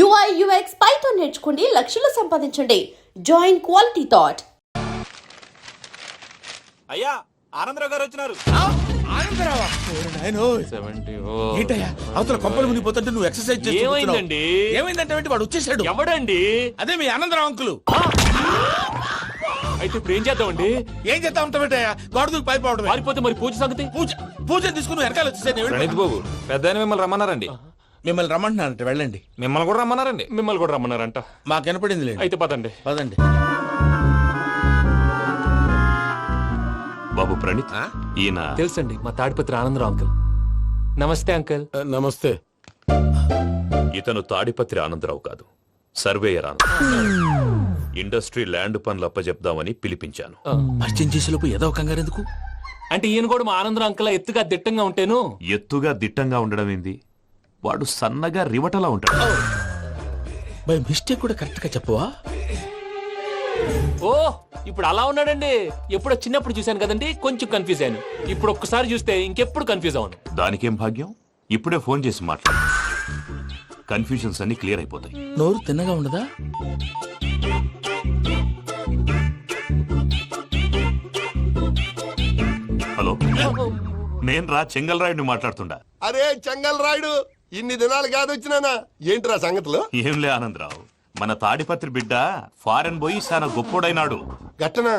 UI UX Python నేర్చుకోండి, లక్షలు సంపాదించండి. Join quality thought. అయ్యా ఆనందరావు గారు వచ్చినారు. ఏంటయ్యా అవతల కొంపలు మునిగిపోతుంటే నువ్వు ఎక్సర్సైజ్ ఏమైందండి? ఏమైందంటే వాడు వచ్చేసాడు. ఎవడండి? అదే మీ ఆనందరావు అంకులు. అయితే ఇప్పుడు ఏం చేద్దామండి? ఏం చేస్తా ఉంటావేటయ్యా, గొడవకు పైపోవడం. పారిపోతే మరి పూజ సంగతి? పూజ తీసుకుని వెనకాల వచ్చేసాడు. ప్రణీత్ బాబు పెద్ద మిమ్మల్ని రమ్మన్నారండి. మిమ్మల్ని రమ్మంటున్నారంట, వెళ్ళండి. మిమ్మల్ని కూడా రమ్మన్నారండి. మిమ్మల్ని కూడా రమ్మన్నారంట. మాకు వినపడింది లేదు. అయితే పదండి. పదండి. బాబు ప్రణీత్, ఈయన తెలుసండి, మా తాడిపత్రి ఆనందరావు అంకుల్. నమస్తే అంకుల్. నమస్తే. ఇతను తాడిపత్రి ఆనందరావు కాదు, సర్వేయర్ ఆనందరావు. ఇండస్ట్రీ ల్యాండ్ పనులు అప్పజెప్దామని పిలిపించాను. పరిచయం చేసేలోపు ఏదో కంగారు ఎందుకు? అంటే ఈయన కూడా మా ఆనందరావు అంకుల్ ఎత్తుగా దిట్టంగా ఉంటేను. ఎత్తుగా దిట్టంగా ఉండడం ఏంది, వాడు సన్నగా రివటలా ఉంటాడు. బై మిస్టేక్ కూడా కరెక్ట్ గా చెప్పవా? ఓ ఇప్పుడు అలా ఉన్నాడండి. ఎప్పుడో చిన్నప్పుడు చూశాను కదండి, కొంచెం కన్ఫ్యూజ్ అయ్యాను. ఇప్పుడు ఒక్కసారి చూస్తే ఇంకెప్పుడు కన్ఫ్యూజ్ అవును. దానికేం భాగ్యం, ఇప్పుడే ఫోన్ చేసి మాట్లాడు. కన్ఫ్యూజన్స్ అన్ని క్లియర్ అయిపోతాయి. నోరు తిన్నగా ఉండదా? హలో, నేను రా చెంగల్ రాయుడిని మాట్లాడుతుండా. అరే చెంగల్ రాయుడు, ఇన్ని దినాలు కాదు వచ్చినానా? ఏంట్రా సంగతులు? ఏంలే ఆనందరావు, మన తాడిపత్రి బిడ్డ ఫారెన్ పోయి చాలా గొప్పోడైనాడు. గట్టనా?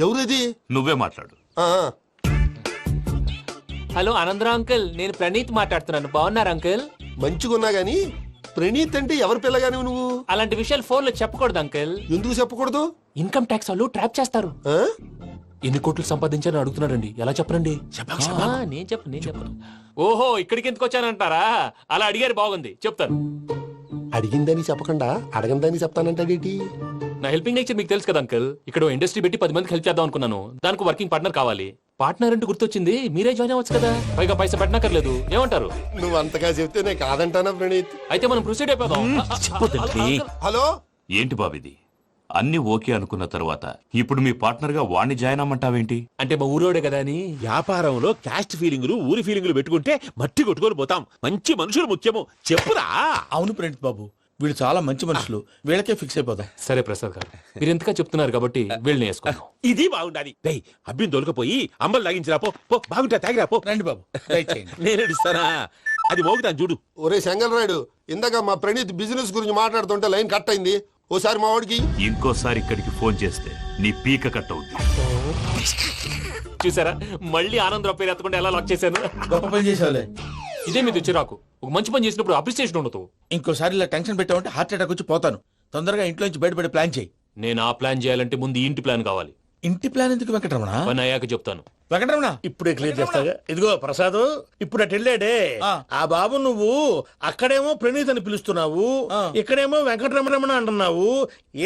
ఎవరిది? నువ్వే మాట్లాడు. ఆ, హలో ఆనందరావు అంకుల్, నేను ప్రణీత్ మాట్లాడుతున్నాను. బాగున్నారు అంకుల్? మంచిగున్నా గాని ప్రణీత్ అంటే ఎవరి పిల్లగాని నువ్వు? అలాంటి విషయాలు ఫోన్ లో చెప్పకూడదు అంకుల్. ఎందుకు చెప్పకూడదు? ఇన్కమ్ ట్యాక్స్ వాళ్ళు ట్రాప్ చేస్తారు. ఆ? ఎన్ని కోట్లు సంపాదించాలని అడుగుతున్నారండి. ఎలా చెప్పరండి? నేను చెప్పను. ఓహో, ఇక్కడికి ఎందుకు వచ్చానంటారా? అలా అడిగారు, బాగుంది, చెప్తాను. అడిగిందని చెప్పకుండా అడగందని చెప్తానంటాడేటి? నా హెల్పింగ్ నేచర్ మీకు తెలుసు కదా అంకుల్. ఇక్కడ ఇండస్ట్రీ పెట్టి 10 మందికి హెల్ప్ చేద్దాం అనుకున్నాను. దానికి వర్కింగ్ పార్ట్నర్ కావాలి. పార్ట్నర్ అంటే గుర్తొచ్చింది, మీరే జాయిన్ అవ్వచ్చు కదా. పైగా పైసా పెట్టనక్కర్లేదు. ఏమంటారు? నువ్వు అంతగా చెప్తే నేను కాదంటానా ప్రణీత్? అయితే మనం ప్రొసీడ్ అయిపోదాం. హలో, ఏంటి బాబిది, అన్ని ఓకే అనుకున్న తర్వాత ఇప్పుడు మీ పార్ట్నర్ గా వాణ్ణి జాయిన్ అమ్మంటావేంటి? అంటే మా ఊరోడే కదా అని. వ్యాపారంలో క్యాస్ట్ ఫీలింగులు, ఊరి ఫీలింగులు పెట్టుకుంటే మట్టి కొట్టుకొని పోతాం. మంచి మనుషులు ముఖ్యము. చెప్పురా. అవును ప్రణీత్ బాబు, వీళ్ళు చాలా మంచి మనుషులు, వీళ్ళకే ఫిక్స్ అయిపోదాం. సరే ప్రసాద్ గారు, మీరు ఎంతగా చెప్తున్నారు కాబట్టి వీళ్ళని వేసుకుందాం. ఇది బాగుండాలి. డై అబ్బిని దొలకపోయి అంబలు లాగించిరా పో. పో బాగుంటా, తాగిరా పో. రండి బాబు, దయచేయండి. నేను ఇస్తానా? అది మోగుతాను చూడు. ఒరే చెంగల్ రాయుడు, ఇందాక మా ప్రణీత్ బిజినెస్ గురించి మాట్లాడుతుంటే లైన్ కట్ అయింది. ఓసారి మా వాడికి ఇంకోసారి ఇక్కడికి ఫోన్ చేస్తే నీ పీక కట్ అవుద్ది. చూసారా, మళ్ళీ ఆనందరావు పేరు ఎత్తకుండా ఎలా లాక్ చేశాను. గొప్ప పని చేసేవాళ్ళే. ఇదే మీద చిరాకు. ఒక మంచి పని చేసినప్పుడు అప్రిసియేషన్ ఉండదు. ఇంకోసారి ఇలా టెన్షన్ పెట్టామంటే హార్ట్ అటాక్ వచ్చి పోతాను. తొందరగా ఇంట్లో నుంచి బయటపడే ప్లాన్ చేయి. నేను ఆ ప్లాన్ చేయాలంటే ముందు ఈ ఇంటి ప్లాన్ కావాలి. ఇంటి ప్లాన్ ఎందుకు వెంకటరమణ? పని అయ్యాక చెప్తాను. వెంకటరమణ ఇప్పుడే క్లియర్ చేస్తాగా. ఇదిగో ప్రసాద్, ఇప్పుడు అటు వెళ్ళాడే ఆ బాబు, నువ్వు అక్కడేమో ప్రణీత్ అని పిలుస్తున్నావు, ఇక్కడేమో వెంకటరమణ అంటున్నావు.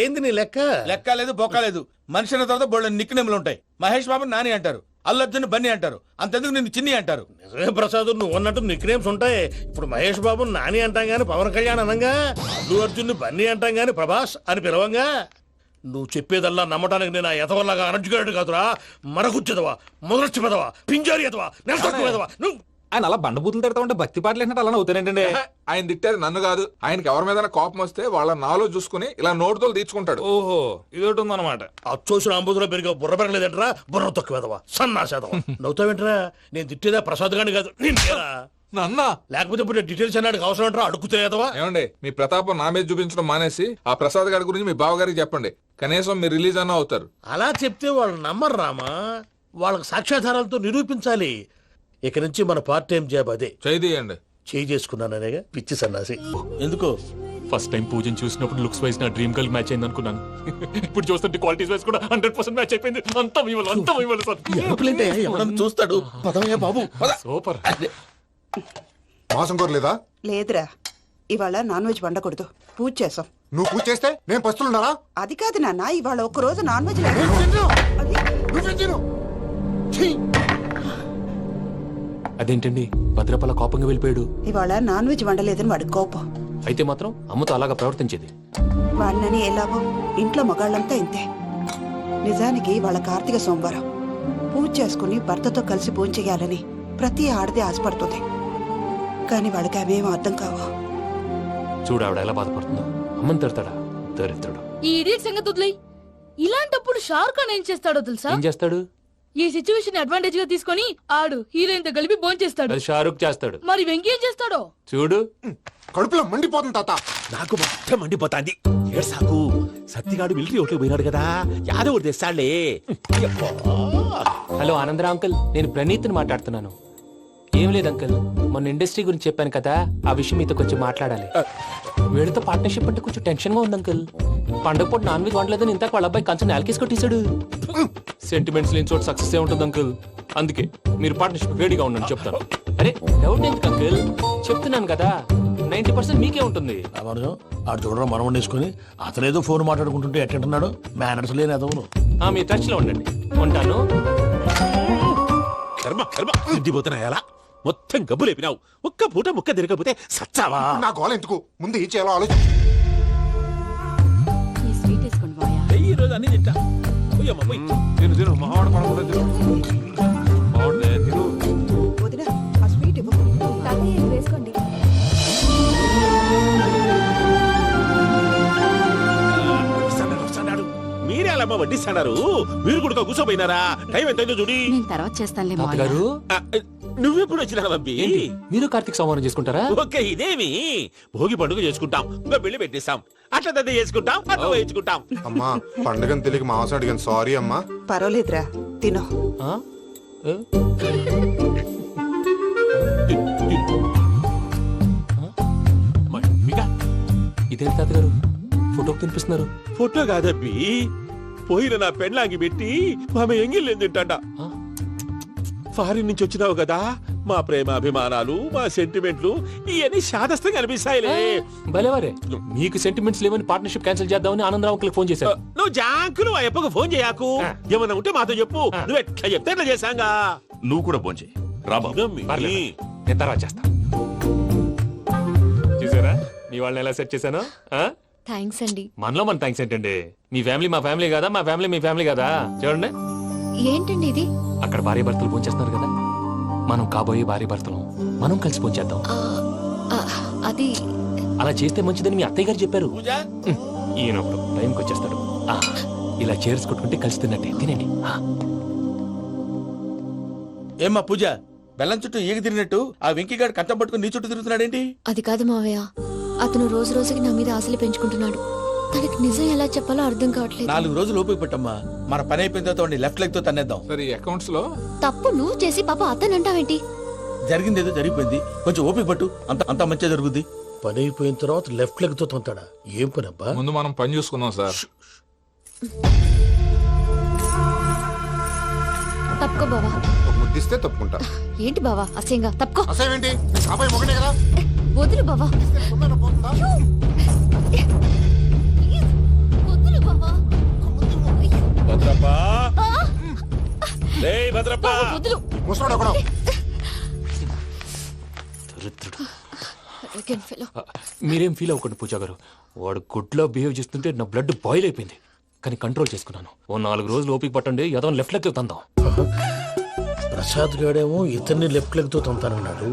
ఏంది నీ లెక్క? లెక్క లేదు, బొక్క లేదు. మనిషి అన్న తర్వాత బోళ్ళ నిక్నెములు ఉంటాయి. మహేష్ బాబు నాని అంటారు, అల్లు అర్జున్ బన్నీ అంటారు, అంతెందుకు నిన్ను చిన్ని అంటారు. నిజమే ప్రసాద్, నువ్వు అన్నట్టు నిక్ నేమ్స్ ఉంటాయి. ఇప్పుడు మహేష్ బాబు నాని అంటాం గాని పవన్ కళ్యాణ్ అనంగా, అల్లు అర్జున్ బన్నీ అంటాం గాని ప్రభాస్ అని పిలవంగా. నువ్వు చెప్పేదల్లా నమ్మటానికి నేను ఎతవల్లాగా అనర్జుకేటెడ్ కాదురా. మరగుచ్చదవా, మొదలచ్చి పెదవా, పింజారి ఎదవా, నెలసక్కువ నువ్వు. ఆయన అలా బండబూతులు తిడతా ఉంటే భక్తి పాటలు ఏంటంటే అలా అవుతానంటే. ఆయన తిట్టేది నన్ను కాదు, ఆయనకి ఎవరి మీద కోపం వస్తే వాళ్ళ నాలో చూసుకుని ఇలా నోటుతో తీర్చుకుంటాడు. ఓహో, ఇదొకటి ఉందన్నమాట. అచ్చోసిన అంబుధులో పెరిగే బుర్ర పెరగలేదంటరా, బుర్ర తొక్కువేదవా, సన్నాసేదవా. నవ్వుతావేంట్రా? నేను తిట్టేదా ప్రసాద్ గాని కాదు, నిన్నేరా. నన్నా? లేకపోతే ఇప్పుడు డీటెయిల్స్ అన్నాడు అవసరం అంటారా? అడుగుతాయేదవా? ఏమండి, మీ ప్రతాపం నా మీద చూపించడం మానేసి ఆ ప్రసాద్ గారి గురించి మీ బావగారికి చెప్పండి. కనీసం మీరు రిలీజ్ అన్న అవుతారు. అలా చెప్తే వాళ్ళు నమ్మరు రామా. వాళ్ళకి సాక్ష్యాధారాలతో నిరూపించాలి. ఇక నుంచి మన పార్ట్ టైం జాబ్ అదే. చేయండి. చేయి చేసుకున్నాననేగా పిచ్చి సన్నాసి. ఎందుకు? ఫస్ట్ టైం పూజను చూసినప్పుడు లుక్స్ వైజ్ నా డ్రీమ్ గర్ల్ మ్యాచ్ అయింది అనుకున్నాను. ఇప్పుడు చూస్తుంటే క్వాలిటీస్ వైజ్ కూడా 100% మ్యాచ్ అయిపోయింది. అంతా ఇవ్వాలి సార్. ఎవడన్నా చూస్తాడు. పదవయ్యా బాబు, సూపర్. మాసం కోరలేదా? లేదురా, ఇవాళ నాన్ వెజ్ వండకూడదు. పూజ చేసాం. నువ్వు పూజ చేస్తే నేను పస్తులున్నారా? అది కాదు నాన్న, ఇవాళ ఒక్క రోజు నాన్ వెజ్ లేదు. అదేంటండి, భద్రపల కోపంగా వెళ్ళిపోయాడు. ఇవాళ నాన్ వెజ్ వండలేదని వాడి కోపం. అయితే మాత్రం అమ్మతో అలాగా ప్రవర్తించేది. వాడినని ఎలాగో ఇంట్లో మగాళ్ళంతా ఇంతే. నిజానికి వాళ్ళ కార్తీక సోమవారం పూజ చేసుకుని భర్తతో కలిసి పూజ చేయాలని ప్రతి ఆడది ఆశపడుతుంది. కానీ వాళ్ళకి అవేం అర్థం కావు. చూడు ఆవిడ ఎలా బాధపడుతుందో. అమ్మని తిడతాడా దరిద్రుడు. ఈ ఇడియట్ సంగతి వదిలేయ్. ఇలాంటప్పుడు షారుఖ్ ఖాన్ ఏం చేస్తాడో తెలుసా? ఏం చేస్తాడు? ఈ సిచ్యువేషన్ అడ్వాంటేజ్ గా తీసుకొని ఆడు హీరోయిన్ తో కలిపి బోన్ చేస్తాడు. అది షారుఖ్ చేస్తాడు. మరి వెంకీ ఏం చేస్తాడో చూడు. కడుపులో మండిపోతుంది తాత. నాకు మాత్రం మండిపోతాంది. ఏడ్సాకు, సత్తిగాడు మిలిటరీ ఓట్లకు పోయినాడు కదా, యాదవ్ ఒకటి తెస్తాడులే. హలో ఆనందరా అంకుల్, నేను ప్రణీత్ని మాట్లాడుతున్నాను. ఏం లేదు అంకుల్, మొన్న ఇండస్ట్రీ గురించి చెప్పాను కదా, ఆ విషయం మీతో కొంచెం మాట్లాడాలి. వీళ్ళతో పార్ట్నర్షిప్ అంటే కొంచెం టెన్షన్ గా ఉంది అంకుల్. పండగ పూట నాన్ వెజ్ వండలేదని ఇంతకు వాళ్ళ అబ్బాయి కంచెం నేలకేసి కొట్టేశాడు. సెంటిమెంట్స్ లేని చోట సక్సెస్ ఏ ఉంటుంది అంకుల్. అందుకే మీరు పార్ట్నర్షిప్ రెడీగా ఉండండి చెప్తాను. అరే డౌట్ ఎందుకు అంకుల్, చెప్తున్నాను కదా 90% మీకే ఉంటుంది. రామానుజం ఆడు చూడడం మనం వండేసుకుని అతనేదో ఫోన్ మాట్లాడుకుంటుంటే ఎట్టంటున్నాడు. మేనర్స్ లేని అదవును. మీ టచ్ లో ఉండండి. ఉంటాను. కర్మ కర్మ, తిండిపోతున్నాయలా మొత్తం గబ్బు లేపినావు. ఒక్క పూట ముక్క తిరగకపోతే సచ్చావా? నా గోల ఎందుకు, ముందు ఈ చేయాలో ఆలోచించు. ఈ స్వీట్ వేసుకోండి బాయా. ఈ రోజు అన్ని తింటా. పోయమ్మ, పోయ్. తిను తిను మావాడ పడకుండా తిను. మావాడలే, తిను. వదిన ఆ స్వీట్ ఇవ్వు. వేసుకోండి. వడ్డిస్తాడారు, వడ్డిస్తాడారు. మీరే అలా వడ్డిస్తాడారు. మీరు కూడా కూర్చోపోయినారా? టైం ఎంతైందో చూడి. నేను తర్వాత చేస్తానులే తాతగారు, నువ్వెప్పుడు వచ్చినా అబ్బి? ఏంటి మీరు కార్తీక్ సంహారం చేసుకుంటారా? ఓకే, ఇదేమి భోగి పండుగ చేసుకుంటాం, ఇంకా పెళ్లి పెట్టేస్తాం, అట్లా దద్ద చేసుకుంటాం, అట్లా వేయించుకుంటాం. అమ్మా పండుగని తెలియక మాంసం అడిగాను, సారీ అమ్మా. పర్వాలేదురా, తినో. ఆ? ఏ? ఇదేంటి తాతగారు ఫోటోకి తినిపిస్తున్నారు? ఫోటో కాదబ్బి, పోయిన నా పెళ్ళాంగి పెట్టి ఆమె ఎంగిల్లేం తింటాడ. ఫారిన్ నుంచి వచ్చినావు కదా, మా ప్రేమ అభిమానాలు, మా సెంటిమెంట్లు ఇవన్నీ శాదస్తంగా అనిపిస్తాయిలే. భలేవారే, మీకు సెంటిమెంట్స్ లేవని పార్ట్నర్షిప్ క్యాన్సిల్ చేద్దామని ఆనందరావు అంకుల్ ఫోన్ చేశారు. నువ్వు జాంకులు ఆ ఎప్పకు ఫోన్ చేయకు. ఏమన్నా ఉంటే మాతో చెప్పు. నువ్వు ఎట్లా చెప్తే ఎట్లా చేశాంగా. నువ్వు కూడా భోంచేయి రా బాబు. పర్లేదు, నేను తర్వాత చేస్తా. చూసారా మీ వాళ్ళని ఎలా సెట్ చేశాను? థ్యాంక్స్ అండి. మనలో మన థ్యాంక్స్ ఏంటండి, మీ ఫ్యామిలీ మా ఫ్యామిలీ కదా, మా ఫ్యామిలీ మీ ఫ్యామిలీ కదా. చూడండి, ఏంటండి ఇది? అక్కడ భార్య భర్తలు పోంచేస్తున్నారు కదా, మనం కాబోయే భార్య భర్తలు మనం కలిసి పోంచేద్దాం. అది అలా చేస్తే మంచిదని మీ అత్తయ్య గారు చెప్పారు. పూజ ఈయనప్పుడు టైంకి వచ్చేస్తాడు. ఇలా చేర్స్ కొట్టుకుంటే కలిసి తిన్నట్టే. తినండి. ఏమ్మా పూజ, బెల్లం చుట్టూ ఈగ తిరిగినట్టు ఆ వెంకీగాడు కంచం పట్టుకుని నీ చుట్టూ తిరుగుతున్నాడేంటి? అది కాదు మావయ్య, అతను రోజు రోజుకి నా మీద ఆశలు పెంచుకుంటున్నాడు. తనకి నిజం ఎలా చెప్పాలో అర్థం కావట్లేదు. 4 రోజులు ఓపిక పట్టమ్మా, మన పని అయిపోయిన తర్వాత లెఫ్ట్ లెగ్ తో తన్నేద్దాం. సరే అకౌంట్స్ లో తప్పు నువ్వు చేసి పాప అతను అంటావేంటి? జరిగింది ఏదో జరిగిపోయింది, కొంచెం ఓపిక పట్టు, అంత మంచిగా జరుగుద్ది. పని అయిపోయిన తర్వాత లెఫ్ట్ లెగ్ తో తొంతాడా? ఏం పని అబ్బా? ముందు మనం పని చూసుకుందాం సార్. తప్పుకో బావా. ఒక ముద్దిస్తే తప్పుకుంటా. ఏంటి బావా అసహ్యంగా? తప్పుకో. అసేమేంటి, అబ్బాయి మొగనే కదా. వదులు బావా. తొందరగా పోతుందా? వదులు బావా. భద్రప్పా, లేయ్ భద్రప్పా. వదులు. ముసలోడు ఒకడు. దరిద్రుడు. Arrogant fellow. మీరేం ఫీల్ అవ్వకండి పూజా గారు, వాడు గుడ్లో బిహేవ్ చేస్తుంటే నా బ్లడ్ బాయిల్ అయిపోయింది, కానీ కంట్రోల్ చేసుకున్నాను. ఓ 4 రోజులు ఓపిక పట్టండి, ఏదో లెఫ్ట్ లెక్క తందాం. ప్రసాద్ గాడేమో ఇతన్ని లెఫ్ట్ లెగ్ తో తొంతానన్నాడు,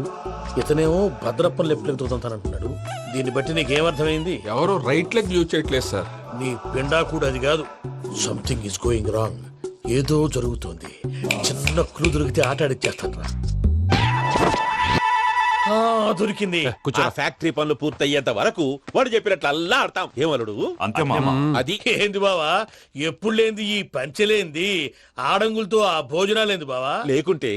ఇతనేమో భద్రప్పని లెఫ్ట్ లెగ్ తో తొంతానంటున్నాడు. దీన్ని బట్టి నీకేమర్థమైంది? ఎవరు రైట్ లెగ్ యూజ్ చేయట్లేదు సార్. నీ పిండా కూడా అది కాదు. Something is going wrong. ఏదో జరుగుతోంది. చిన్న క్లూ దొరికితే ఆట ఆడిచ్చేస్తాను రా. దొరికింది. కొంచెం ఫ్యాక్టరీ పనులు పూర్తయ్యేంత వరకు వాడు చెప్పినట్లు అల్లా ఆడతాం. ఏమలుడు? అంతే మామ. అది ఏంది బావా, ఎప్పుడు లేంది ఈ పంచలేంది, ఆడంగులతో ఆ భోజనాలేంది బావా? లేకుంటే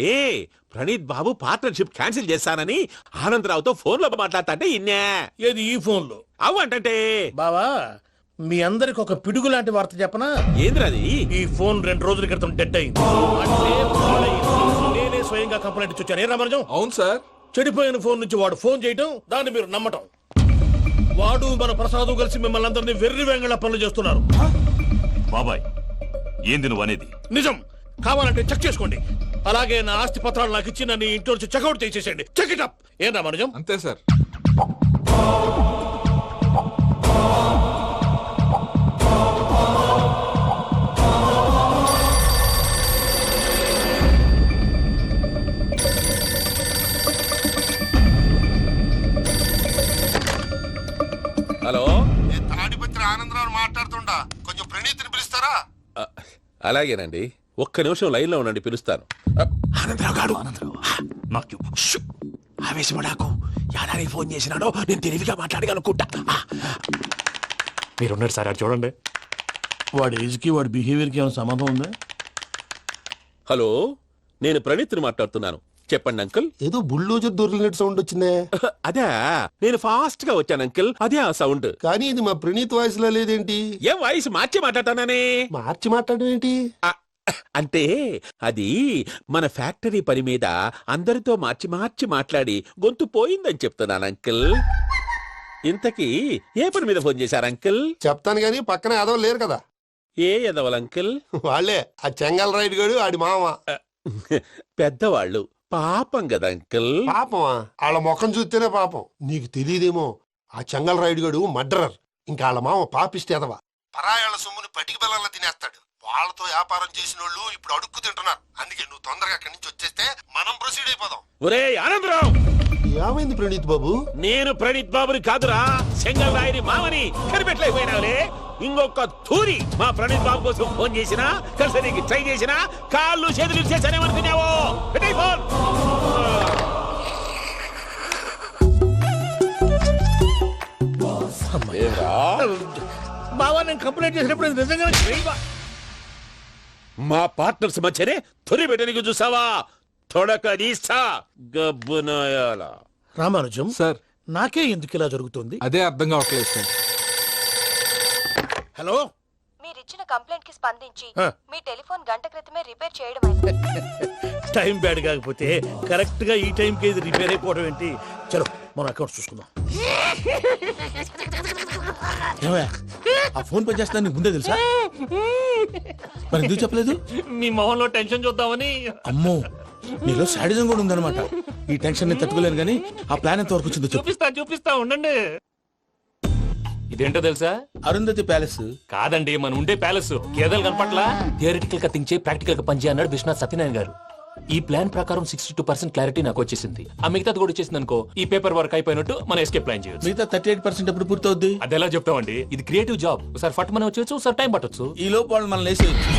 ప్రణీత్ బాబు పార్ట్నర్షిప్ క్యాన్సిల్ చేస్తానని ఆనందరావుతో ఫోన్ లో మాట్లాడతా అంటే ఇన్నే. ఏది ఈ ఫోన్ లో? అవు అంటే బావా, మీ అందరికి ఒక పిడుగు లాంటి వార్త చెప్పనా? ఏంద్రది? ఈ ఫోన్ 2 రోజుల క్రితం డెడ్ అయింది. అంటే పాడైంది. నేనే స్వయంగా కంప్లైంట్ ఇచ్చి వచ్చాను. ఏ రామరాజం? అవును సార్. చెడిపోయిన ఫోన్ నుంచి వాడు ఫోన్ చేయటం, దాన్ని మీరు నమ్మటం. వాడు మన ప్రసాదు కలిసి మిమ్మల్ని అందరినీ వెర్రి వెంగళ పనులు చేస్తున్నారు. బాబాయ్, ఏంది నువ్వు అనేది? నిజం. కావాలంటే చెక్ చేసుకోండి. అలాగే నా ఆస్తి పత్రాలు నాకు ఇచ్చి నన్ను ఇంట్లో నుంచి చెక్అౌట్ చేసేసండి. Check it up. ఏం రామరాజం? అంతే సార్. సెక్రటరీ ఆనందరావు మాట్లాడుతుండా, కొంచెం ప్రణీతిని పిలుస్తారా? అలాగేనండి, ఒక్క నిమిషం లైన్ లో ఉండండి, పిలుస్తాను. ఆనందరావు గాడు నాకు ఆవేశపడాకు. యాదారి ఫోన్ చేసినాడో నేను తెలివిగా మాట్లాడగలనుకుంటా. మీరున్నారు సార్, అది చూడండి. వాడి ఏజ్కి వాడి బిహేవియర్కి ఏమైనా సంబంధం ఉందా? హలో, నేను ప్రణీత్ని మాట్లాడుతున్నాను. చెప్పండి అంకుల్. ఏదో బుల్డోజర్ దొరికినట్టు సౌండ్ వచ్చిందే. అదే, నేను ఫాస్ట్ గా వచ్చాను అంకుల్, అదే ఆ సౌండ్. కానీ ఇది మా ప్రణీత్ వాయిస్ లో లేదేంటి? ఏ వాయిస్ మార్చి మాట్లాడతాననే? మార్చి మాట్లాడడం ఏంటి? అంటే అది మన ఫ్యాక్టరీ పని మీద అందరితో మార్చి మార్చి మాట్లాడి గొంతు పోయిందని చెప్తున్నాను అంకుల్. ఇంతకీ ఏ పని మీద ఫోన్ చేశారు అంకుల్? చెప్తాను గానీ పక్కన ఏదో లేరు కదా. ఏ ఎదవల్ అంకుల్? వాళ్ళే, ఆ చెంగల్ రైడ్ గడు ఆడి మామ. పెద్దవాళ్ళు, పాపం కదా అంకుల్. పాపమా? వాళ్ళ ముఖం చూస్తేనే పాపం. నీకు తెలియదేమో, ఆ చెంగల్ రైడ్ గడు మర్డరర్. ఇంకా వాళ్ళ మామ పాపిస్తే ఎదవా. పరాయాళ్ళ సొమ్ముని పటికి బెల్లంలో తినేస్తాడు. వాళ్ళతో వ్యాపారం చేసిన వాళ్ళు ఇప్పుడు అడుక్కు తింటున్నారు. అందుకే నువ్వు తొందరగా అక్కడి నుంచి వచ్చేస్తే మనం ప్రొసీడ్ అయిపోదాం. ఒరే ఆనందరావు, ఏమైంది ప్రణీత్ బాబు? నేను ప్రణీత్ బాబుని కాదురా, సెంగల్ రాయని మామని. కనిపెట్టలేకపోయినావులే. ఇంకొక తూరి మా ప్రణీత్ బాబు కోసం ఫోన్ చేసినా, కలిసి నీకు ట్రై చేసినా, కాళ్ళు చేతులు చేశానేమనుకున్నావో. పెట్టేయ్ ఫోన్. బావా, నేను కంప్లైంట్ చేసినప్పుడు ఇది నిజంగానే చేయవా? మా పార్ట్నర్స్ మధ్యనే తొలి పెట్టడానికి చూసావా? తొడక నీస్తా గబ్బునాయాల. రామానుజం సార్, నాకే ఎందుకు ఇలా జరుగుతుంది? అదే అర్థం కావట్లేదు సార్. హలో, మీరిచ్చిన కంప్లైంట్ కి స్పందించి ఆ. మీ టెలిఫోన్ గంట క్రితమే రిపేర్ చేయడం టైం బ్యాడ్ కాకపోతే కరెక్ట్ గా ఈ టైంకి ఇది రిపేర్ అయిపోవడం ఏంటి? చలో మన అకౌంట్ చూసుకుందాం. ఏమయ్య, ఆ ఫోన్ పని చేస్తా నీకు ముందే తెలుసా? మరి ఎందుకు చెప్పలేదు? మీ మొహంలో టెన్షన్ చూద్దామని. అమ్మో, నీలో శాడిజం కూడా ఉందన్నమాట. ఈ టెన్షన్ నేను తట్టుకోలేను కానీ ఆ ప్లాన్ ఎంత వరకు వచ్చిందో చెప్పు. చూపిస్తా ఉండండి. ఇదేంటో తెలుసా? అరుంధతి ప్యాలెస్ కాదండి, మన ఉండే ప్యాలెస్. గేదెలు కనపట్లా? థియరిటికల్ గా థింక్ చేయి, ప్రాక్టికల్ గా పనిచేయ అన్నాడు విశ్వనాథ్ సత్యనారాయణ గారు. ఈ ప్లాన్ ప్రకారం 62% క్లారిటీ నాకు వచ్చేసింది. ఆ మిగతాది కూడా వచ్చేసింది అనుకో, ఈ పేపర్ వర్క్ అయిపోయినట్టు మనం ఎస్కేప్ ప్లాన్ చేయొచ్చు. మిగతా 38% ఎప్పుడు పూర్తవుద్ది? అది ఎలా చెప్తామండి? ఇది క్రియేటివ్ జాబ్. ఒకసారి ఫట్ మనం వచ్చేయచ్చు, ఒకసారి టైం పట్టొచ్చు. ఈ లోపు వాళ్ళు మనం లేసేయచ్చు.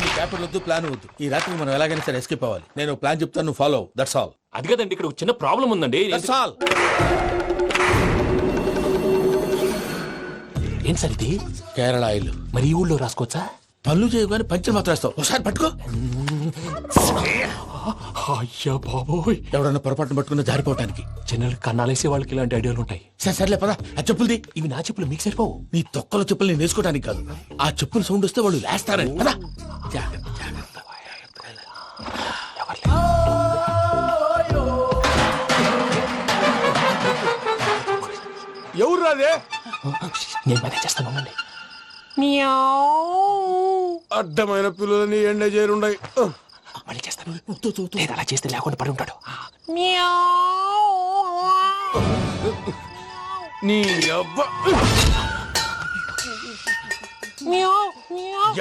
ఈ పేపర్ వద్దు, ప్లాన్ వద్దు. ఈ రాత్రి మనం ఎలాగైనా సరే ఎస్కేప్ అవ్వాలి. నేను ప్లాన్ చెప్తాను, నువ్వు ఫాలో. That's all. అది కదండి, ఇక్కడ ఒక చిన్న ప్రాబ్లం ఉందండి. That's all. ఏం సార్ ఇది? కేరళ ఆయిల్. మరి ఈ ఊళ్ళో రాసుకోవచ్చా? పనులు చేయగానే పంచర్ మాత్రం వేస్తావు. ఒకసారి పట్టుకో. అయ్యా బాబోయ్, ఎవడన్నా పొరపాటున పట్టుకున్న జారిపోవటానికి. జనరల్ కన్నాలేసే వాళ్ళకి ఇలాంటి ఐడియాలు ఉంటాయి. సర్లే పదా, ఆ చెప్పులది. ఇవి నా చెప్పులు, మీకు సరిపోవు. నీ తొక్కల చెప్పులు నేను వేసుకోవడానికి కాదు, ఆ చెప్పులు సౌండ్ వస్తే వాళ్ళు లేస్తారని. పదా. జాగ్రత్త, జాగ్రత్త. ఎవరు రాదే? నేను మేనేజ్ చేస్తాను, ఉండండి. అడ్డమైన పిల్లలని ఎండ చేరుండయి. మళ్ళీ చేస్తాను. లేదు, అలా చేస్తే లేకుండా పడి ఉంటాడు. నీ అబ్బా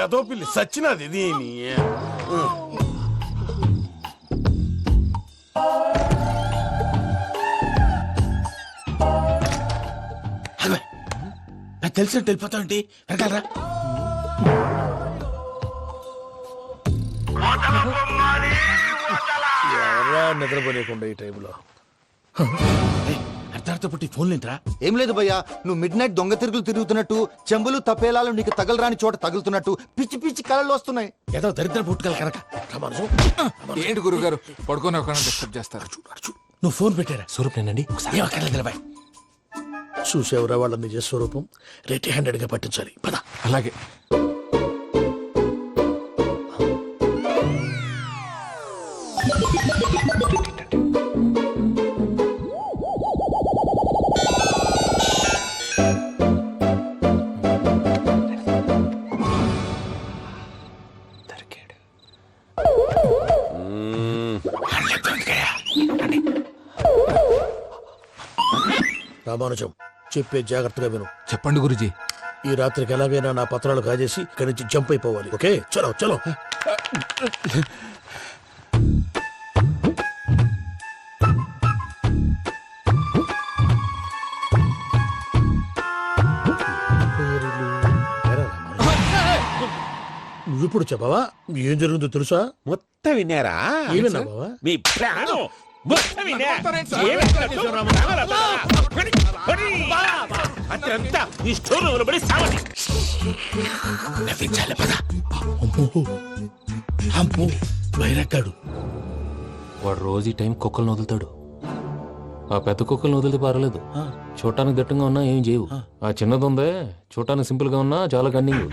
ఎదో పిల్లి సచ్చినది దీని. నాకు తెలిసినట్టు వెళ్ళిపోతావంటి. వెనకాలరా. ఎవరా నిద్రపోలేకుండా ఈ టైంలో? అర్ధార్థ పుట్టి ఫోన్ లేంట్రా. ఏం లేదు భయ్యా, నువ్వు మిడ్ నైట్ దొంగ తిరుగులు తిరుగుతున్నట్టు, చెంబులు తపేలాలు నీకు తగలరాని చోట తగులుతున్నట్టు పిచ్చి పిచ్చి కళలు వస్తున్నాయి. ఏదో దరిద్ర పుట్టుకల కనుక. ఏంటి గురుగారు పడుకొని ఒక డిస్టర్బ్ చేస్తారు? నువ్వు ఫోన్ పెట్టారా? స్వరూపేనండి, ఏం అక్కర్లేదు నిలబాయ్. చూసేవరా వాళ్ళ నిజ స్వరూపం. రెట్టి హ్యాండెడ్ గా పట్టించాలి. పద. అలాగే. రామానుజం, చెప్పే జాగ్రత్తగా విను. చెప్పండి గురుజీ. ఈ రాత్రికి ఎలాగైనా నా పత్రాలు కాజేసి ఇక్కడి నుంచి జంప్ అయిపోవాలి. ఓకే, చలో చలో. పేర్లు నువ్వు ఇప్పుడు చెప్పవా ఏం జరుగుతుందో తెలుసా? మొత్తం విన్నారా? ఏమన్నా బావా? మీ ప్లాన్ మొత్తం విన్నా? అతనంతా ఈ స్టోర్ రూమ్ లో పడి సావండి. నవ్వించాలి పద. అమ్మో అమ్మో బయరట్టాడు. వాడు రోజు ఈ టైం కుక్కలను వదులుతాడు. ఆ పెద్ద కుక్కలను వదిలితే పర్లేదు, చూడటానికి దట్టంగా ఉన్నా ఏం చేయవు. ఆ చిన్నది ఉందే చూడటానికి సింపుల్ గా ఉన్నా చాలా కన్నింగ్.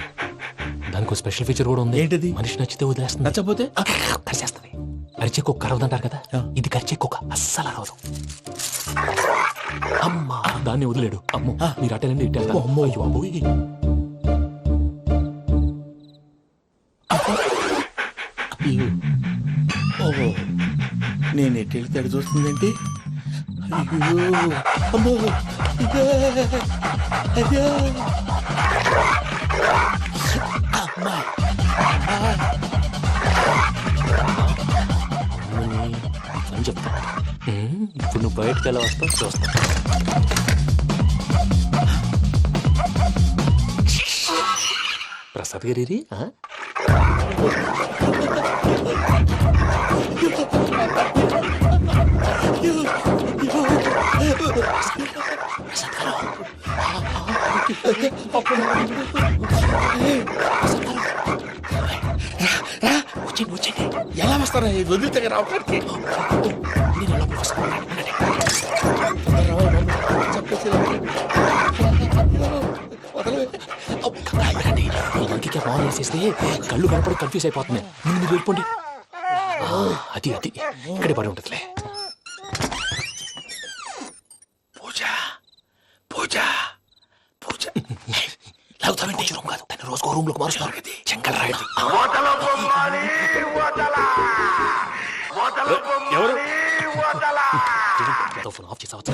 దానికి ఒక స్పెషల్ ఫీచర్ కూడా ఉంది. ఏంటిది? మనిషి నచ్చితే వదిలేస్తుంది, నచ్చపోతే కరిచేస్తుంది. అరిచే కుక్క అరవదంటారు కదా, ఇది కరిచే కుక్క అస్సలు అరవదు. అమ్మా దాన్ని వదిలేడు. అమ్మో మీరు అటెండి ఇటు వెళ్తారు. అమ్మో అయ్యో అబ్బోయ్. ఓహో నేను ఎటు వెళ్తే అటు చూస్తుందేంటి? అయ్యో అమ్మో అయ్యో అమ్మా అని చెప్తా. ఇప్పుడు నువ్వు బయటకు ఎలా వస్తావు చూస్తా. ప్రసాద్ గారి ఎలా వస్తారా? వదిలితే రావడానికి ఫోన్ చేసేస్తే కళ్ళు కనపడి కన్ఫ్యూజ్ అయిపోతున్నాయి. మీరు వెళ్ళిపోండి. అది అది ఇక్కడే పడి ఉంటుందిలే. పూజ పూజ పూజ లాగుతామంటే రూమ్ కాదు, తను రోజుకో రూమ్ లోకి మారుస్తున్నారు కదా. చెంగల్ రాయడు. ఎవరు? ఫోన్ ఆఫ్ చేసావచ్చు.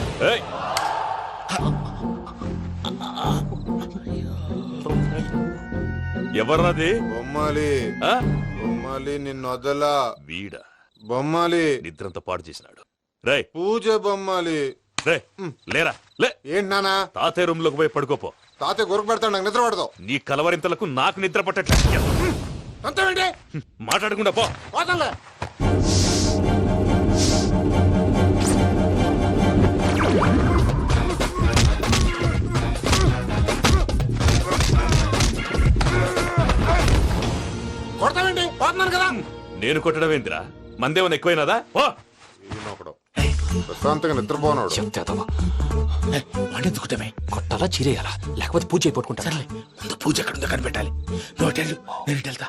ఎవర్రాది? బొమ్మాలి ఆ? బొమ్మాలి నిన్ను వదలా. వీడ బొమ్మాలి నిద్రంతా పాడు చేసినాడు. రే పూజ బొమ్మాలి. రే లేరా లే. ఏంటి నానా? తాతయ్య రూమ్ లోకి పోయి పడుకోపో. తాతయ్య గొరకు పెడతాడు, నాకు నిద్ర పడతావు. నీ కలవరింతలకు నాకు నిద్ర పట్టట్లేదు. అంతేంటి? మాట్లాడకుండా పో. పోతాలే. కొడతావేంటి? పోతున్నాను కదా. నేను కొట్టడం ఏంటిరా? మందేమన్నా ఎక్కువైనదా? ఓ ఈయనొకడు ప్రశాంతంగా నిద్రపోనాడు. చెప్తావా వాడెందుకుంటామే? కొట్టాలా చీరేయాలా లేకపోతే పూజ అయిపోట్టుకుంటా. సర్లే ముందు పూజ ఎక్కడ ఉందో కనిపెట్టాలి. నువ్వు అటు వెళ్ళు, నేను ఇటు వెళ్తా.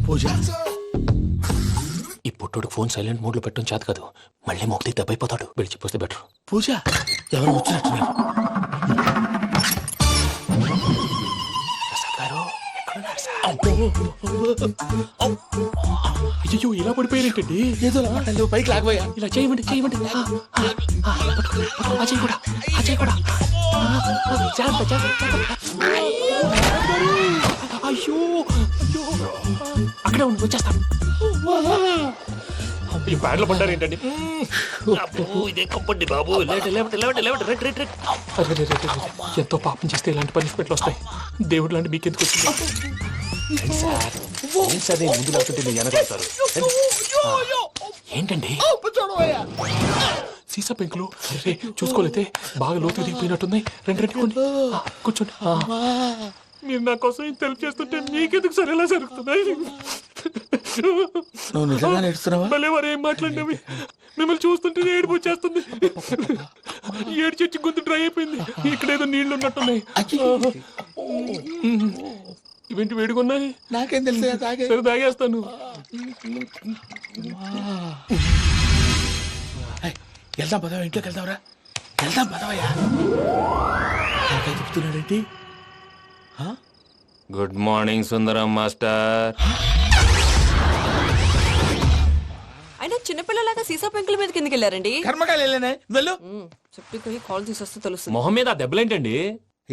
పూజ ఈ పుట్టుడికి ఫోన్ సైలెంట్ మోడ్ లో పెట్టడం చేత కాదు. మళ్ళీ మొక్కి దెబ్బైపోతాడు. వెళ్ళి చెప్పొస్తే బెటర్. పూజ ఎవరు వచ్చినట్టున్నారు? అయ్యో ఇలా పడిపోయినట్టండి. ఏదో మాటలు పైకి లాగబోయా. ఇలా చేయమండి చేయమండి. అజయ్ కూడా అజయ్ కూడా జాగ్రత్త జాగ్రత్త. అయ్యో అయ్యో అక్కడే ఉండి వచ్చేస్తాను. ఈ బ్యాగ్ లో పడ్డారు ఏంటండి? ఇదే కప్పండి బాబు. ఎంతో పాపం చేస్తే ఇలాంటి పనిష్మెంట్లు వస్తాయి. దేవుడు లాంటి మీకెందుకు వచ్చింది? సరే ముందు లేకుంటే మీరు వెనకాడతారు. ఏంటండి సీసా పెంకులు? అరే చూసుకోలేతే బాగా లోతు దిగిపోయినట్టున్నాయి. రెండు రెండు కొన్ని కూర్చోండి. మీరు నా కోసం ఇంత హెల్ప్ చేస్తుంటే మీకెందుకు సరే ఎలా జరుగుతున్నాయి? నువ్వు నిజంగా నేర్చుతున్నావా? మళ్ళీ వారు ఏం మాట్లాడినవి మిమ్మల్ని చూస్తుంటే ఏడుపు వచ్చేస్తుంది. ఏడు చచ్చి గొంతు డ్రై అయిపోయింది. ఇక్కడ ఏదో నీళ్లు ఉన్నట్టున్నాయి. ఇవేంటి వేడుకున్నాయి? నాకేం తెలుసు? సరే తాగేస్తాను. వెళ్దాం పదవా, ఇంట్లోకి వెళ్దాంరా. వెళ్దాం పదవయ్యా. నాకై చెప్తున్నాడేంటి? గుడ్ మార్నింగ్ సుందరం మాస్టర్. అయినా చిన్నపిల్లలాగా సీసా పెంకుల మీద కిందకి వెళ్ళారండి. కర్మకాయలు వెళ్ళానే, వెళ్ళు. చెప్పి కాల్ తీసొస్తే తెలుస్తుంది. మొహం మీద ఆ దెబ్బలేంటండి?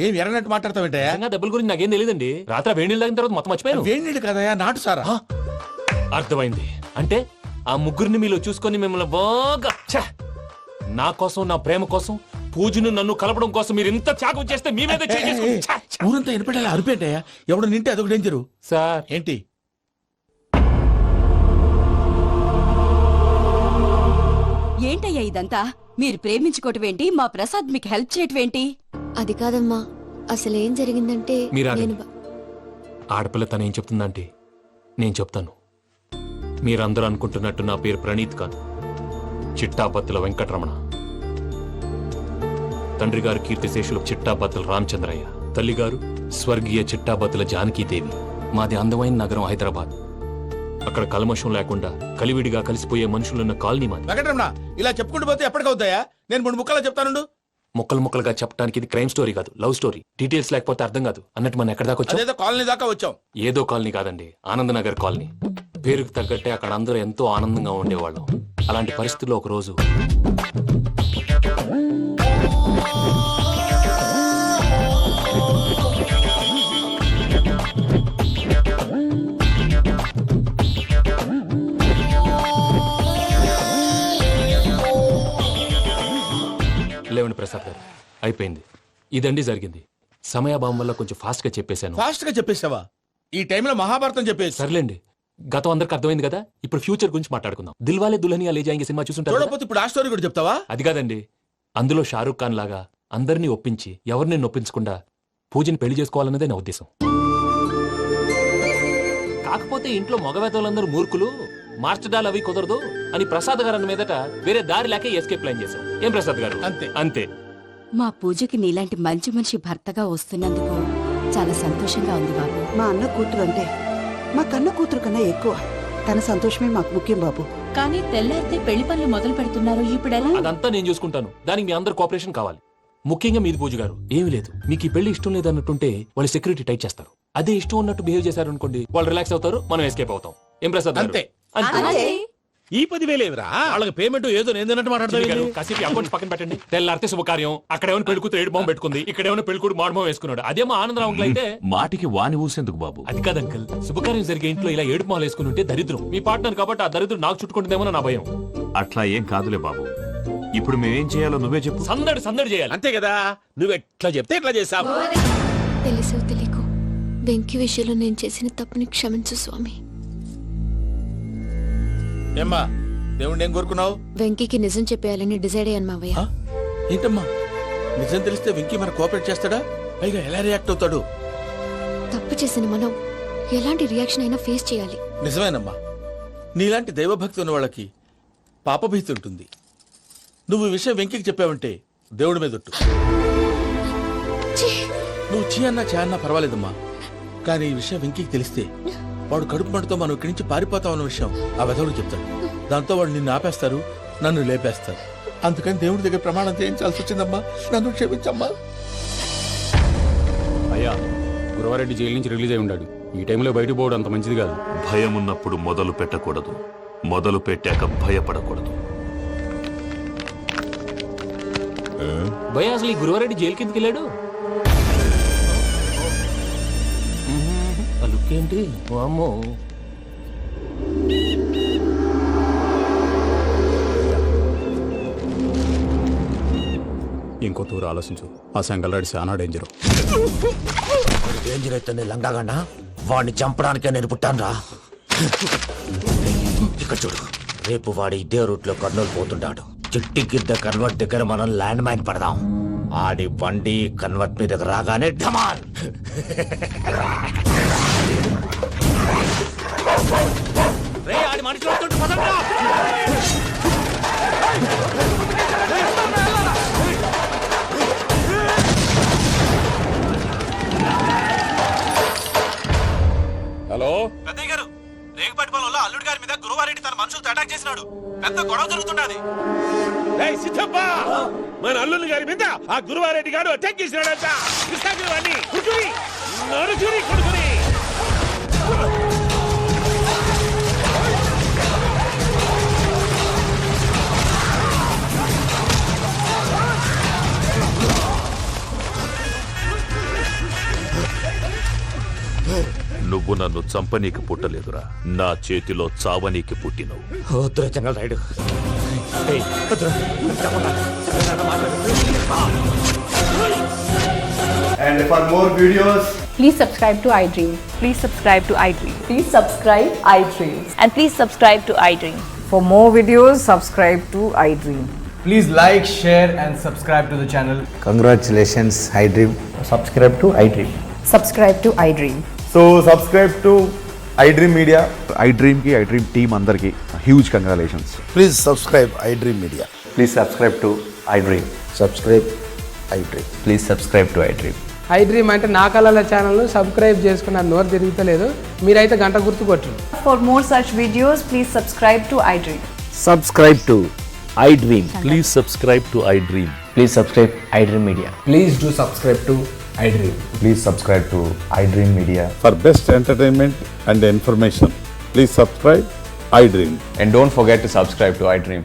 ఏం ఎర్రనట్టు మాట్లాడతావేంటయా? దెబ్బల గురించి నాకేం తెలియదండి. రాత్రి వేడి నీళ్ళు తాగిన తర్వాత మొత్తం మర్చిపోయాను. వేడి నీళ్ళు కదయా, నాటు సారా. అర్థమైంది. అంటే ఆ ముగ్గురిని మీలో చూసుకొని మిమ్మల్ని బాగా నా కోసం నా ప్రేమ కోసం పూజను నన్ను కలపడం కోసం మీరు ఇంత త్యాగం చేస్తే మీ మీద ఊరంతా వినపడేలా అరిపేంటయ్యా, ఎవడు నింటే అదొక డేంజరు. సార్ ఏంటి? ఏంటయ్యా ఇదంతా? మీరు ప్రేమించుకోవటం ఏంటి? మా ప్రసాద్ మీకు హెల్ప్ చేయటం ఏంటి? అది కాదమ్మా, అసలు ఏం జరిగిందంటే మీరు ఆగండి. నేను ఆడపిల్ల తనేం చెప్తుందంటే నేను చెప్తాను. మీరందరూ అనుకుంటున్నట్టు నా పేరు ప్రణీత్ కాదు, చిట్టాబత్తుల వెంకటరమణ. తండ్రి గారు కీర్తిశేషులు చిట్టాబత్తుల రామచంద్రయ్య, తల్లిగారు స్వర్గీయ చిట్టాబత్తుల జానకీదేవి. మాది అందమైన నగరం హైదరాబాద్. అక్కడ కల్మషం లేకుండా కలివిడిగా కలిసిపోయే మనుషులున్న కాలనీ మాది. వెంకటరమణ, ఇలా చెప్పుకుంటూ పోతే ఎప్పటికవుతాయా? నేను 3 ముక్కలా చెప్తానుండు. ముక్కలు ముక్కలుగా చెప్పడానికి ఇది క్రైమ్ స్టోరీ కాదు, లవ్ స్టోరీ. డీటెయిల్స్ లేకపోతే అర్థం కాదు. అన్నట్టు మనం ఎక్కడ దాకా వచ్చాం? అదేదో కాలనీ దాకా వచ్చాం. ఏదో కాలనీ కాదండి, ఆనందనగర్ కాలనీ. పేరుకు తగ్గట్టే అక్కడ అందరూ ఎంతో ఆనందంగా ఉండేవాళ్ళం. అలాంటి పరిస్థితుల్లో ఒక రోజు లేవండి ప్రసాద్ గారు, అయిపోయింది. ఇదండి జరిగింది. సమయాభావం వల్ల కొంచెం ఫాస్ట్ గా చెప్పేశాను. ఫాస్ట్ గా చెప్పేసావా? ఈ టైంలో మహాభారతం చెప్పేసి. సర్లేండి, గతం అందరికి అర్థమైంది కదా. ఇప్పుడు ఫ్యూచర్ గురించి మాట్లాడుకుందాం. దిల్వాలే దుల్హనియా లే జాయేంగే సినిమా చూసుంటారు కదా? చూడకపోతే ఇప్పుడు ఆ స్టోరీ కూడా చెప్తావా? అది కాదండి, అందులో షారూక్ ఖాన్ లాగా అందరినీ ఒప్పించి ఎవరిని నొప్పించకుండా పూజని పెళ్లి చేసుకోవాలన్నదే నా ఉద్దేశం. కాకపోతే ఇంట్లో మగవేతలందరూ మూర్ఖులు, మార్చడాలు అవి కుదరదు అని ప్రసాద్ గారు అన్న మీదట వేరే దారి లేక ఎస్కేప్ ప్లాన్ చేశాం. ఏం ప్రసాద్ గారు? అంతే అంతే. మా పూజకి నీలాంటి మంచి మనిషి భర్తగా వస్తున్నందుకు చాలా సంతోషంగా ఉంది బాబు. మా అన్న కూతురు అంటే మా కన్న కూతురు కన్నా ఎక్కువ. తన సంతోషమే మాకు ముఖ్యం బాబు. కానీ తెల్లారితే పెళ్లి పనులు మొదలు పెడుతున్నారు, ఇప్పుడెలా? అదంతా నేను చూసుకుంటాను. దానికి మీ అందరు కోఆపరేషన్ కావాలి. ముఖ్యంగా మీది పూజ గారు. ఏమీ లేదు, మీకు ఈ పెళ్లి ఇష్టం లేదన్నట్టుంటే వాళ్ళు సెక్యూరిటీ టైట్ చేస్తారు. అదే ఇష్టం ఉన్నట్టు బిహేవ్ చేశారు అనుకోండి, వాళ్ళు రిలాక్స్ అవుతారు, మనం ఎస్కేప్ అవుతాం. ఏం ప్రసాద్ గారు? అంతే. అంతే. ఈ 10,000 ఏమిరా? వాళ్ళకి పేమెంట్ ఏదో నేందన్నట్టు చిన్ని గారు, మాట్లాడతాను. కాసేపు అకౌంట్స్ పక్కన పెట్టండి. తెల్లారితే శుభకార్యం. అక్కడేమో పెళ్లికూతురు ఏడు బాంబు పెట్టుకుంది, ఇక్కడేమో పెళ్లికూడు మాడు బాంబు వేసుకున్నాడు. అదేమో ఆనందరావు అంకుల్ అయితే మాటికి వాని ఊసేందుకు బాబు? అది కాదు అంకుల్, శుభకార్యం జరిగే ఇంట్లో ఇలా ఏడు మాలు వేసుకుని ఉంటే దరిద్రం. మీ పార్ట్నర్ కాబట్టి ఆ దరిద్రం నాకు చుట్టుకుంటుందేమో నా భయం. అట్లా ఏం కాదులే బాబు. ఇప్పుడు మేమేం చేయాలో నువ్వే చెప్పు. సందడి సందడి చేయాలి. అంతే కదా, నువ్వు ఎట్లా చెప్తే ఎట్లా చేస్తావు. తెలుసో తెలియకో వెంకీ విషయంలో నేను చేసిన తప్పుని క్షమించు స్వామి. ఏమ్మా, దేవుణ్ణి ఏం కోరుకున్నావు? వెంకీకి నిజం చెప్పేయాలని డిసైడ్ అయ్యాను మావయ్య. ఏంటమ్మా, నిజం తెలిస్తే వెంకీ మన కోఆపరేట్ చేస్తాడా? పైగా ఎలా రియాక్ట్ అవుతాడు? తప్పు చేసిన మనం ఎలాంటి రియాక్షన్ అయినా ఫేస్ చేయాలి. నిజమేనమ్మా, నీలాంటి దైవభక్తి ఉన్న వాళ్ళకి పాపభీతి ఉంటుంది. నువ్వు ఈ విషయం వెంకీకి చెప్పావంటే దేవుడి మీద ఒట్టు. నువ్వు చీ అన్నా చే అన్నా పర్వాలేదమ్మా, కానీ ఈ విషయం వెంకీకి తెలిస్తే వాడు కడుపు మంటతో మనం ఇక్కడి నుంచి పారిపోతామన్న విషయం ఆ వెధవుడు చెప్తాడు. దాంతో వాడు నిన్ను ఆపేస్తారు, నన్ను లేపేస్తారు. అందుకని దేవుడి దగ్గర ప్రమాణం చేయించాల్సి వచ్చిందమ్మా. నన్ను క్షమించమ్మా. అయ్యా, గురవారెడ్డి జైలు నుంచి రిలీజ్ అయి ఉన్నాడు. ఈ టైంలో బయటకు పోవడం అంత మంచిది కాదు. భయం ఉన్నప్పుడు మొదలు పెట్టకూడదు, మొదలు పెట్టాక భయపడకూడదు. భయ అసలు ఈ గురువారెడ్డి జైలు కిందకి వెళ్ళాడు. ఆ లుక్ ఏంటి? అమ్మో, ఇంకో తూరు ఆలోచించు. ఆ సంగల్రాడి చాలా డేంజర్. డేంజర్ అయితే లంగాగండా వాడిని చంపడానికే నేను పుట్టానురా. ఇక్కడ చూడు, రేపు వాడు ఇదే రూట్ లో కర్నూలు పోతుంటాడు. చిట్టి గిద్ద కన్వర్ట్ దగ్గర మనం ల్యాండ్ మైన్ పడదాం. ఆడి బండి కన్వర్ట్ మీద రాగానే ఢమాన్. ఆడి మనుషులు వస్తుంటే పదండ్రా. హలో పెద్దయ్య గారు, రేగుపాటి పొలంలో అల్లుడి గారి మీద గురువారెడ్డి తన మనుషులతో అటాక్ చేసినాడు. పెద్ద గొడవ జరుగుతున్నది. ఏయ్ సిద్ధప్ప, మన అల్లుని గారి మీద ఆ గురువారెడ్డి గారు అటాక్ చేసినాడంట. కృష్ణాగిరి వాడిని కుడుకుని నరుచుని కొడుకుని. నువ్వు నన్ను చంపనీకి పుట్టలేదురా, నా చేతిలో చావనీకి పుట్టినవు. వద్దురా Chengal ride. for more videos, Please subscribe to iDream. Please subscribe to iDream. Please subscribe iDream. And please subscribe to iDream. For more videos, subscribe to iDream. please like, share and subscribe to the channel. Congratulations, iDream. Subscribe to iDream. Subscribe to iDream. So subscribe to iDream Media. iDream కి iDream team అందరికి huge congratulations. Please subscribe iDream media. Please subscribe to iDream. Subscribe iDream. Please subscribe to iDream. iDream అంటే నా కళల channel subscribe చేసుకున్న నోరు తిరుగుతలేదు. మీరైతే గంట గుర్తు కొట్టండి. For more such videos, please subscribe to iDream. Subscribe to iDream. Please subscribe to iDream. Please subscribe iDream Media. Please do subscribe to iDream. Please subscribe to iDream Media. For best entertainment and information, please subscribe iDream. And don't forget to subscribe to iDream.